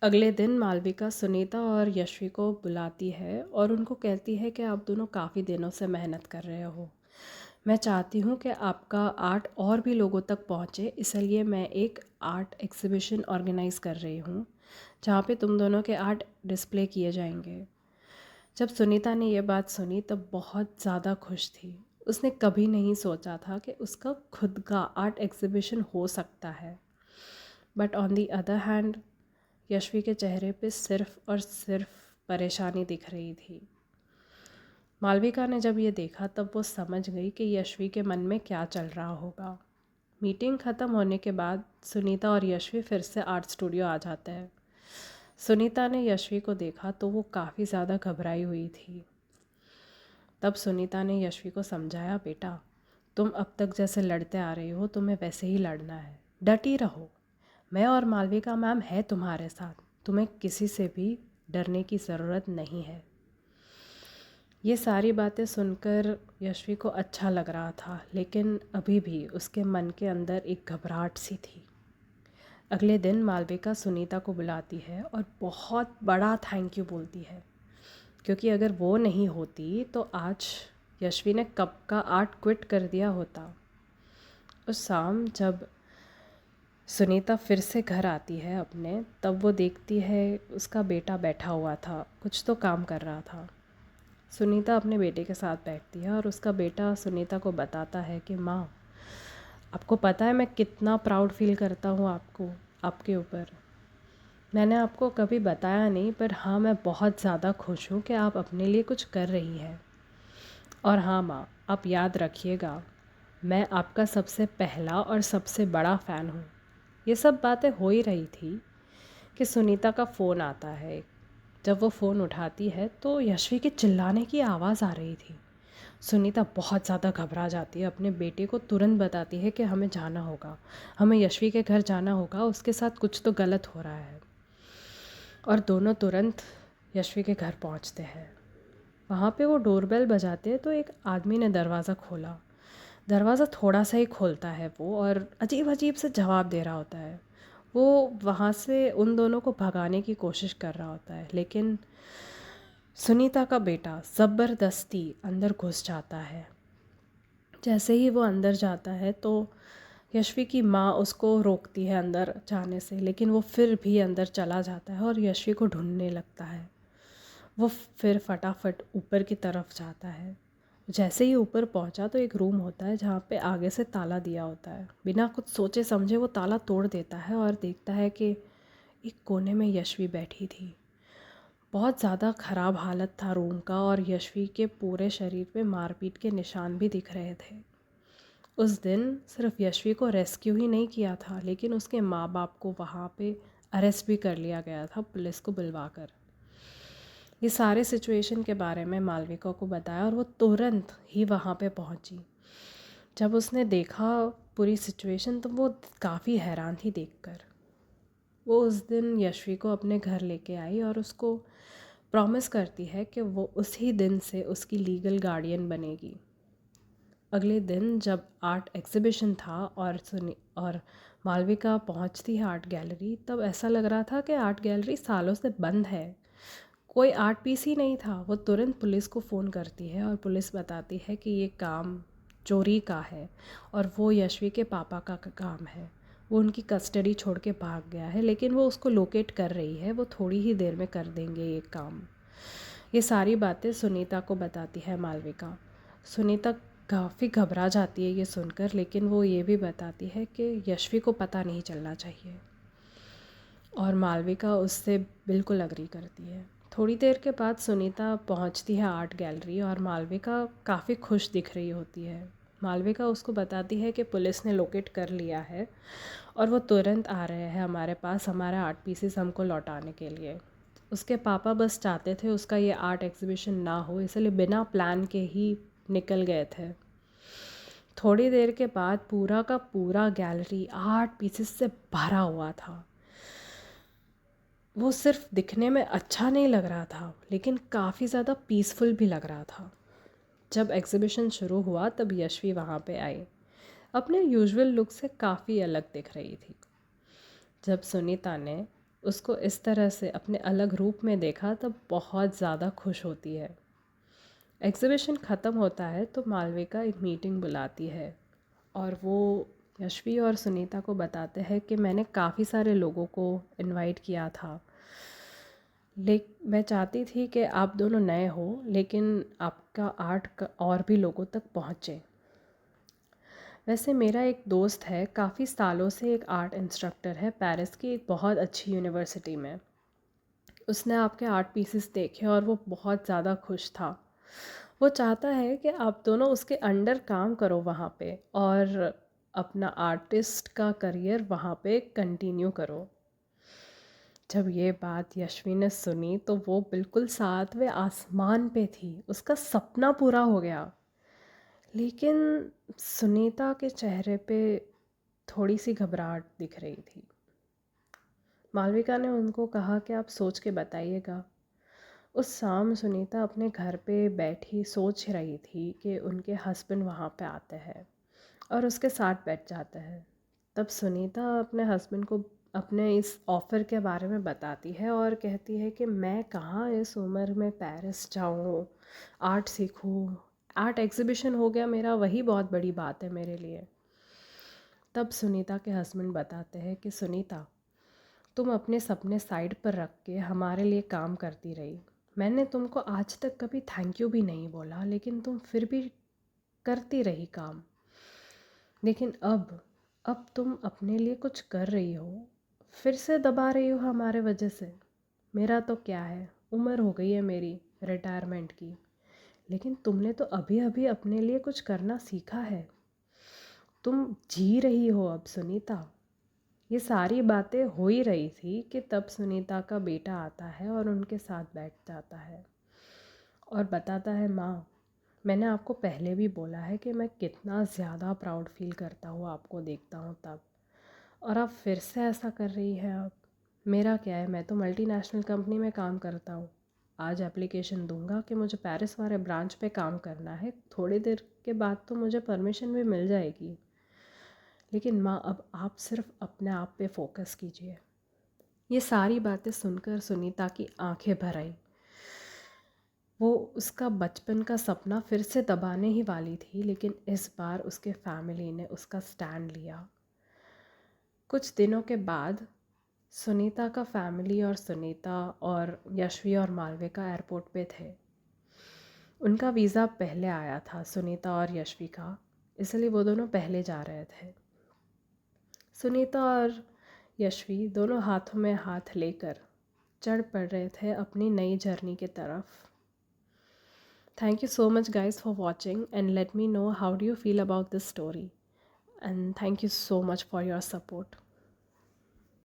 अगले दिन मालविका सुनीता और यशवी को बुलाती है और उनको कहती है कि आप दोनों काफ़ी दिनों से मेहनत कर रहे हो। मैं चाहती हूँ कि आपका आर्ट और भी लोगों तक पहुँचे, इसलिए मैं एक आर्ट एग्जीबिशन ऑर्गेनाइज़ कर रही हूँ जहाँ पे तुम दोनों के आर्ट डिस्प्ले किए जाएंगे। जब सुनीता ने यह बात सुनी तब बहुत ज़्यादा खुश थी। उसने कभी नहीं सोचा था कि उसका खुद का आर्ट एग्जीबिशन हो सकता है। But on the other hand Yashvi के चेहरे पे सिर्फ और सिर्फ परेशानी दिख रही थी। मालविका ने जब ये देखा तब वो समझ गई कि यशवी के मन में क्या चल रहा होगा। मीटिंग ख़त्म होने के बाद सुनीता और यशवी फिर से आर्ट स्टूडियो आ जाते हैं। सुनीता ने यशवी को देखा तो वो काफ़ी ज़्यादा घबराई हुई थी। तब सुनीता ने यशवी को समझाया, बेटा तुम अब तक जैसे लड़ते आ रही हो तुम्हें वैसे ही लड़ना है, डटी रहो। मैं और मालविका मैम है तुम्हारे साथ, तुम्हें किसी से भी डरने की ज़रूरत नहीं है। ये सारी बातें सुनकर यशवी को अच्छा लग रहा था, लेकिन अभी भी उसके मन के अंदर एक घबराहट सी थी। अगले दिन मालविका सुनीता को बुलाती है और बहुत बड़ा थैंक यू बोलती है, क्योंकि अगर वो नहीं होती तो आज यशवी ने कब का आर्ट क्विट कर दिया होता। उस शाम जब सुनीता फिर से घर आती है अपने, तब वो देखती है उसका बेटा बैठा हुआ था, कुछ तो काम कर रहा था। सुनीता अपने बेटे के साथ बैठती है और उसका बेटा सुनीता को बताता है कि माँ, आपको पता है मैं कितना प्राउड फील करता हूँ आपके ऊपर। मैंने आपको कभी बताया नहीं, पर हाँ मैं बहुत ज़्यादा खुश हूँ कि आप अपने लिए कुछ कर रही हैं। और हाँ माँ, आप याद रखिएगा, मैं आपका सबसे पहला और सबसे बड़ा फ़ैन हूँ। ये सब बातें हो ही रही थी कि सुनीता का फ़ोन आता है। जब वो फ़ोन उठाती है तो यशवी के चिल्लाने की आवाज़ आ रही थी। सुनीता बहुत ज़्यादा घबरा जाती है, अपने बेटे को तुरंत बताती है कि हमें जाना होगा, हमें यशवी के घर जाना होगा, उसके साथ कुछ तो गलत हो रहा है। और दोनों तुरंत यशवी के घर पहुंचते हैं। वहाँ पे वो डोरबेल बजाते हैं तो एक आदमी ने दरवाज़ा खोला। दरवाज़ा थोड़ा सा ही खोलता है वो, और अजीब अजीब से जवाब दे रहा होता है। वो वहाँ से उन दोनों को भगाने की कोशिश कर रहा होता है, लेकिन सुनीता का बेटा ज़बरदस्ती अंदर घुस जाता है। जैसे ही वो अंदर जाता है तो यशवी की माँ उसको रोकती है अंदर जाने से, लेकिन वो फिर भी अंदर चला जाता है और यशवी को ढूंढने लगता है। वो फिर फटाफट ऊपर की तरफ जाता है। जैसे ही ऊपर पहुंचा तो एक रूम होता है जहाँ पे आगे से ताला दिया होता है। बिना कुछ सोचे समझे वो ताला तोड़ देता है और देखता है कि एक कोने में यशवी बैठी थी। बहुत ज़्यादा ख़राब हालत था रूम का और यशवी के पूरे शरीर पे मारपीट के निशान भी दिख रहे थे। उस दिन सिर्फ यशवी को रेस्क्यू ही नहीं किया था, लेकिन उसके माँ बाप को वहाँ पे अरेस्ट भी कर लिया गया था पुलिस को बुलवाकर। ये सारे सिचुएशन के बारे में मालविका को बताया और वो तुरंत ही वहाँ पे पहुँची। जब उसने देखा पूरी सिचुएशन तो वो काफ़ी हैरान थी देखकर। वो उस दिन यशवी को अपने घर लेके आई और उसको प्रॉमिस करती है कि वो उसी दिन से उसकी लीगल गार्डियन बनेगी। अगले दिन जब आर्ट एग्ज़िबिशन था और मालविका पहुंचती है आर्ट गैलरी, तब ऐसा लग रहा था कि आर्ट गैलरी सालों से बंद है, कोई आर्ट पीस ही नहीं था। वो तुरंत पुलिस को फ़ोन करती है और पुलिस बताती है कि ये काम चोरी का है और वो यशवी के पापा का काम है। वो उनकी कस्टडी छोड़ के भाग गया है, लेकिन वो उसको लोकेट कर रही है, वो थोड़ी ही देर में कर देंगे ये काम। ये सारी बातें सुनीता को बताती है मालविका। सुनीता काफ़ी घबरा जाती है ये सुनकर, लेकिन वो ये भी बताती है कि यशवी को पता नहीं चलना चाहिए, और मालविका उससे बिल्कुल अग्री करती है। थोड़ी देर के बाद सुनीता पहुंचती है आर्ट गैलरी और मालविका काफ़ी खुश दिख रही होती है। मालविका उसको बताती है कि पुलिस ने लोकेट कर लिया है और वो तुरंत आ रहे हैं हमारे पास हमारा आर्ट पीसेस हमको लौटाने के लिए। उसके पापा बस चाहते थे उसका ये आर्ट एग्जीबिशन ना हो, इसलिए बिना प्लान के ही निकल गए थे। थोड़ी देर के बाद पूरा का पूरा गैलरी आर्ट पीसेस से भरा हुआ था। वो सिर्फ दिखने में अच्छा नहीं लग रहा था, लेकिन काफ़ी ज़्यादा पीसफुल भी लग रहा था। जब एग्ज़िबिशन शुरू हुआ तब यशवी वहाँ पे आई। अपने यूजुअल लुक से काफ़ी अलग दिख रही थी। जब सुनीता ने उसको इस तरह से अपने अलग रूप में देखा तब बहुत ज़्यादा खुश होती है। एग्ज़िबिशन ख़त्म होता है तो मालविका एक मीटिंग बुलाती है और वो यशवी और सुनीता को बताते हैं कि मैंने काफ़ी सारे लोगों को इनवाइट किया था, मैं चाहती थी कि आप दोनों नए हो लेकिन आपका आर्ट और भी लोगों तक पहुँचे। वैसे मेरा एक दोस्त है, काफ़ी सालों से एक आर्ट इंस्ट्रक्टर है पेरिस की एक बहुत अच्छी यूनिवर्सिटी में। उसने आपके आर्ट पीसेस देखे और वो बहुत ज़्यादा खुश था। वो चाहता है कि आप दोनों उसके अंडर काम करो वहाँ पे और अपना आर्टिस्ट का करियर वहाँ पे कंटिन्यू करो। जब ये बात यशवी ने सुनी तो वो बिल्कुल सातवें आसमान पे थी, उसका सपना पूरा हो गया। लेकिन सुनीता के चेहरे पे थोड़ी सी घबराहट दिख रही थी। मालविका ने उनको कहा कि आप सोच के बताइएगा। उस शाम सुनीता अपने घर पे बैठी सोच रही थी कि उनके हस्बैंड वहाँ पे आते हैं और उसके साथ बैठ जाते हैं। तब सुनीता अपने हस्बैंड को अपने इस ऑफ़र के बारे में बताती है और कहती है कि मैं कहाँ इस उम्र में पेरिस जाऊँ, आर्ट सीखूँ, आर्ट एग्ज़िबिशन हो गया मेरा, वही बहुत बड़ी बात है मेरे लिए। तब सुनीता के हस्बैंड बताते हैं कि सुनीता, तुम अपने सपने साइड पर रख के हमारे लिए काम करती रही। मैंने तुमको आज तक कभी थैंक यू भी नहीं बोला, लेकिन तुम फिर भी करती रही काम। लेकिन अब तुम अपने लिए कुछ कर रही हो, फिर से दबा रही हो हमारे वजह से। मेरा तो क्या है, उम्र हो गई है मेरी रिटायरमेंट की, लेकिन तुमने तो अभी अभी अपने लिए कुछ करना सीखा है। तुम जी रही हो अब सुनीता। ये सारी बातें हो ही रही थी कि तब सुनीता का बेटा आता है और उनके साथ बैठ जाता है और बताता है, माँ, मैंने आपको पहले भी बोला है कि मैं कितना ज़्यादा प्राउड फील करता हूँ आपको देखता हूँ तब, और आप फिर से ऐसा कर रही है। अब मेरा क्या है, मैं तो मल्टीनेशनल कंपनी में काम करता हूँ। आज एप्लीकेशन दूंगा कि मुझे पेरिस वाले ब्रांच पे काम करना है, थोड़ी देर के बाद तो मुझे परमिशन भी मिल जाएगी। लेकिन माँ, अब आप सिर्फ अपने आप पे फोकस कीजिए। ये सारी बातें सुनकर सुनीता की आंखें भर आई। वो उसका बचपन का सपना फिर से दबाने ही वाली थी, लेकिन इस बार उसके फैमिली ने उसका स्टैंड लिया। कुछ दिनों के बाद सुनीता का फैमिली और सुनीता और यशवी और मालविका एयरपोर्ट पे थे। उनका वीज़ा पहले आया था, सुनीता और यशवी का, इसलिए वो दोनों पहले जा रहे थे। सुनीता और यशवी दोनों हाथों में हाथ लेकर चढ़ पड़ रहे थे अपनी नई जर्नी की तरफ। Thank you so much guys for watching, and let me know how do you feel about this story, and thank you so much for your support.